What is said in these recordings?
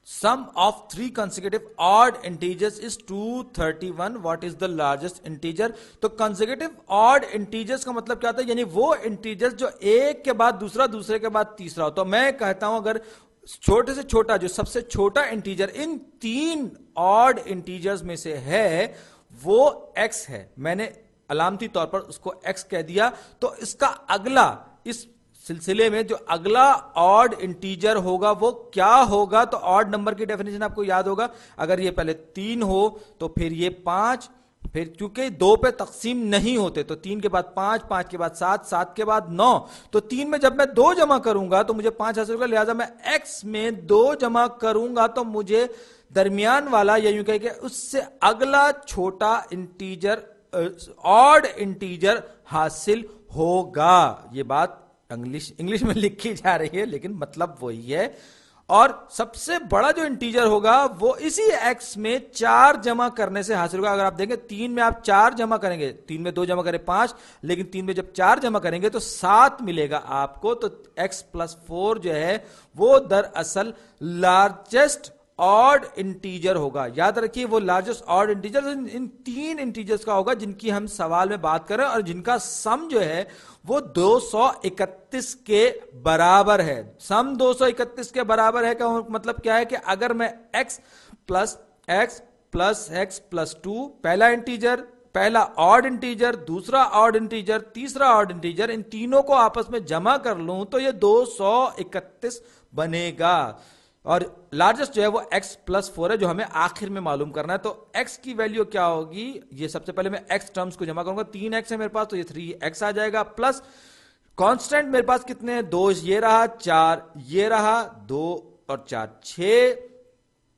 Some of three consecutive odd integers is 231, what is the largest integer. तो consecutive odd integers का मतलब क्या होता है, यानी वो इंटीजर्स जो एक के बाद दूसरा, दूसरे के बाद तीसरा हो। तो मैं कहता हूं अगर छोटे से छोटा, जो सबसे छोटा इंटीजर इन तीन ऑड इंटीजर्स में से है वो x है, मैंने अलामती तौर पर उसको x कह दिया, तो इसका अगला, इस सिलसिले में जो अगला ऑड इंटीजर होगा वो क्या होगा। तो ऑड नंबर की डेफिनेशन आपको याद होगा, अगर ये पहले 3 हो तो फिर ये 5, फिर क्योंकि 2 पे तकसीम नहीं होते तो 3 के बाद 5, 5 के बाद 7, 7 के बाद 9, तो 3 में जब मैं 2 जमा करूंगा तो मुझे 5 हासिल होगा, लिहाजा मैं x में 2 जमा करूंगा तो मुझे दरमियान वाला, या यूं कह के उससे अगला छोटा इंटीजर, ऑड इंटीजर हासिल होगा। ये बात इंग्लिश में लिखी जा रही है लेकिन मतलब वही है। और सबसे बड़ा जो इंटीजर होगा वो इसी x में 4 जमा करने से हासिल होगा। अगर आप देखें 3 में आप 4 जमा करेंगे, 3 में 2 जमा करें 5, लेकिन 3 में जब 4 जमा करेंगे तो 7 मिलेगा आपको। तो x प्लस 4 जो है वो दरअसल लार्जेस्ट ऑड इंटीजर होगा। याद रखिए वो लार्जेस्ट ऑड इंटीजर इन तीन इंटीजर्स का होगा जिनकी हम सवाल में बात करें और जिनका सम जो है वो 231 के बराबर है। सम 231 के बराबर है का मतलब क्या है कि अगर मैं x प्लस x प्लस 2, पहला इंटीजर, पहला ऑड इंटीजर, दूसरा ऑड इंटीजर, तीसरा ऑड इंटीजर, इन तीनों को आपस में जमा कर लूं तो ये 231 बनेगा। और लार्जेस्ट जो है वो x प्लस 4 है जो हमें आखिर में मालूम करना है। तो x की वैल्यू क्या होगी, ये सबसे पहले मैं x टर्म्स को जमा करूंगा, 3x है मेरे पास तो ये 3x आ जाएगा, प्लस कांस्टेंट मेरे पास कितने हैं, 2 ये रहा, 4 ये रहा, 2 और 4 6,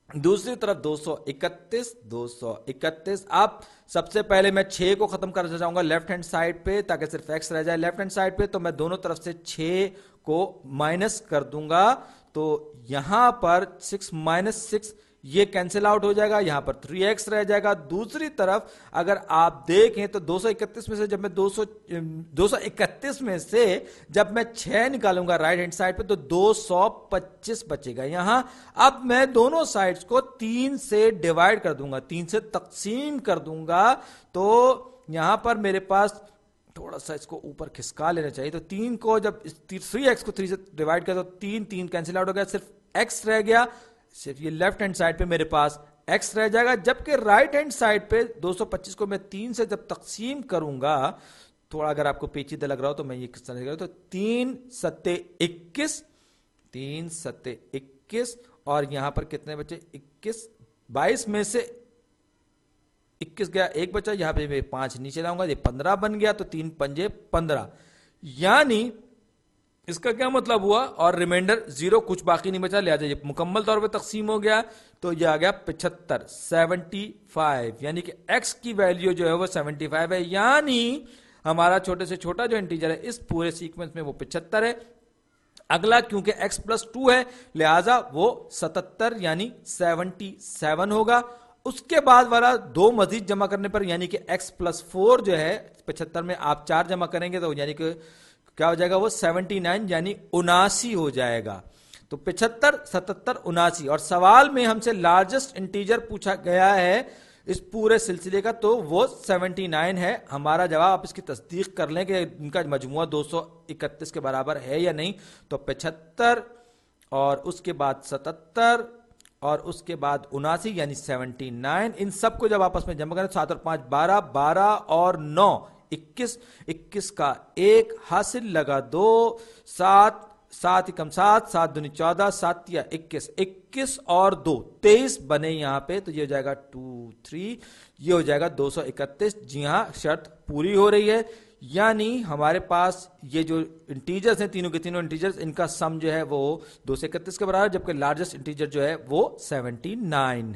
दूसरी तरफ 231। अब सबसे पहले मैं 6 को खत्म कर जाऊंगा लेफ्ट हैंड साइड पे ताकि सिर्फ x रह जाए लेफ्ट हैंड साइड पे, तो मैं दोनों तरफ से 6 को माइनस कर दूंगा। तो यहां पर 6 माइनस 6 ये कैंसिल आउट हो जाएगा, यहां पर 3x रह जाएगा। दूसरी तरफ अगर आप देखें तो 231 में से जब मैं 231 में से जब मैं 6 निकालूंगा राइट हैंड साइड पे तो 225 बचेगा यहां। अब मैं दोनों साइड्स को 3 से डिवाइड कर दूंगा, 3 से तकसीम कर दूंगा, तो यहां पर मेरे पास थोड़ा सा इसको ऊपर खिसका लेना चाहिए। तो 3 को जब 3x को 3 से डिवाइड कर तो 3 कैंसिल आउट हो गया, सिर्फ x रह गया। सिर्फ ये लेफ्ट हैंड साइड पे मेरे पास x रह जाएगा, जबकि राइट हैंड साइड पे 225 को मैं 3 से जब तकसीम करूंगा, थोड़ा अगर आपको पेचीदा लग रहा हो तो मैं ये किस तरह से, तो 3 सत्ते 21, 3 सत्ते 21, और यहां पर कितने बचे 21, 22 में से 21 गया, 1 बचा, यहां पे मैं 5 नीचे लाऊंगा, ये 15 बन गया, तो 3 पंजे 15, यानी इसका क्या मतलब हुआ, और रिमाइंडर 0 कुछ बाकी नहीं बचा, लिहाजा ये मुकम्मल तौर पे तकसीम हो गया। तो ये आ गया 75, 75, यानी कि x की वैल्यू जो है वो 75 है, यानी हमारा छोटे से छोटा जो इंटीजर है इस पूरे सीक्वेंस में वो 75 है। अगला क्योंकि x प्लस 2 है लिहाजा वो 77 यानी 77 होगा। उसके बाद वाला 2 मजीद जमा करने पर यानी कि x प्लस 4 जो है 75 में आप 4 जमा करेंगे तो यानी कि क्या हो जाएगा वो 79 यानी 79 हो जाएगा। तो 75, 77, 79, और सवाल में हमसे लार्जेस्ट इंटीजर पूछा गया है इस पूरे सिलसिले का, तो वो 79 है हमारा जवाब। आप इसकी तस्दीक कर लें कि इनका मजमुआ 231 के बराबर है या नहीं। तो 75 और उसके बाद 77 और उसके बाद 79 यानी 79, इन सबको जब आपस में जमा करें 7 और 5 12, 12 और 9 21, 21 का 1 हासिल लगा 2, 7, 7 एकम 7, 7 दूनी 14, 7 या 21, 21 और 2 23 बने यहां पे, तो ये हो जाएगा 2 3, ये हो जाएगा 231। जी हां, शर्त पूरी हो रही है, यानी हमारे पास ये जो इंटीजर्स हैं तीनों के तीनों इंटीजर्स, इनका सम जो है वो 231 के बराबर, जबकि लार्जेस्ट इंटीजर जो है वो 79